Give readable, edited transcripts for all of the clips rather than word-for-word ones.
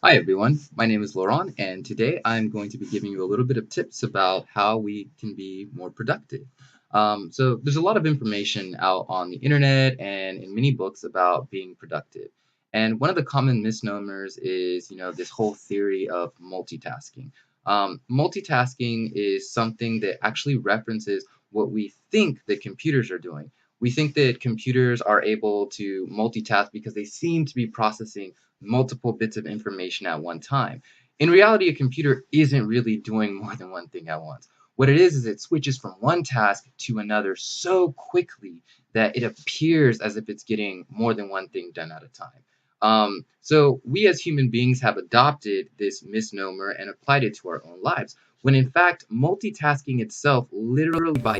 Hi everyone, my name is Laurent, and today I'm going to be giving you a little bit of tips about how we can be more productive. So there's a lot of information out on the internet and in many books about being productive. And one of the common misnomers is, this whole theory of multitasking. Multitasking is something that actually references what we think that computers are doing. We think that computers are able to multitask because they seem to be processing multiple bits of information at one time. In reality, a computer isn't really doing more than one thing at once. What it is it switches from one task to another so quickly that it appears as if it's getting more than one thing done at a time. So we as human beings have adopted this misnomer and applied it to our own lives, when in fact, multitasking itself, literally by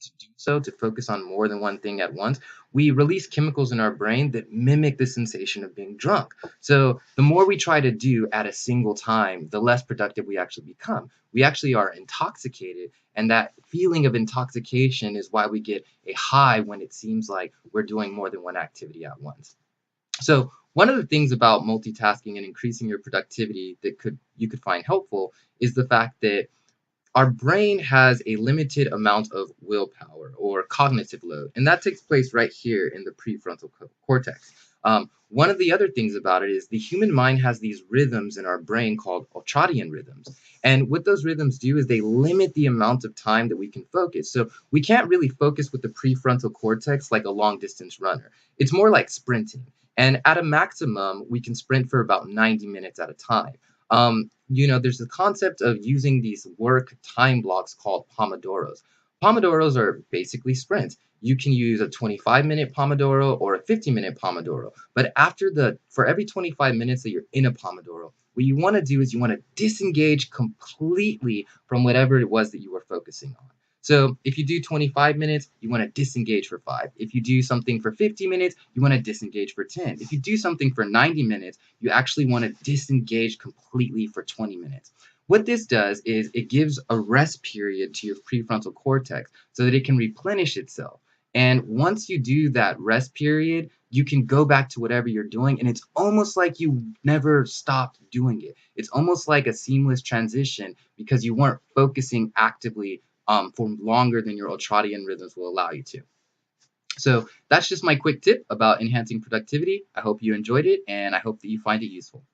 to do so, to focus on more than one thing at once, we release chemicals in our brain that mimic the sensation of being drunk. So the more we try to do at a single time, the less productive we actually become. We actually are intoxicated, and that feeling of intoxication is why we get a high when it seems like we're doing more than one activity at once. So one of the things about multitasking and increasing your productivity that could you could find helpful is the fact that our brain has a limited amount of willpower or cognitive load, and that takes place right here in the prefrontal cortex. One of the other things about it is the human mind has these rhythms in our brain called ultradian rhythms. And what those rhythms do is they limit the amount of time that we can focus. So we can't really focus with the prefrontal cortex like a long distance runner. It's more like sprinting. And at a maximum, we can sprint for about 90 minutes at a time. There's the concept of using these work time blocks called Pomodoros. Pomodoros are basically sprints. You can use a 25-minute Pomodoro or a 50-minute Pomodoro. But for every 25 minutes that you're in a Pomodoro, what you want to do is you want to disengage completely from whatever it was that you were focusing on. So if you do 25 minutes, you want to disengage for 5. If you do something for 50 minutes, you want to disengage for 10. If you do something for 90 minutes, you actually want to disengage completely for 20 minutes. What this does is it gives a rest period to your prefrontal cortex so that it can replenish itself. And once you do that rest period, you can go back to whatever you're doing, and it's almost like you never stopped doing it. It's almost like a seamless transition because you weren't focusing actively for longer than your ultradian rhythms will allow you to. So that's just my quick tip about enhancing productivity. I hope you enjoyed it, and I hope that you find it useful.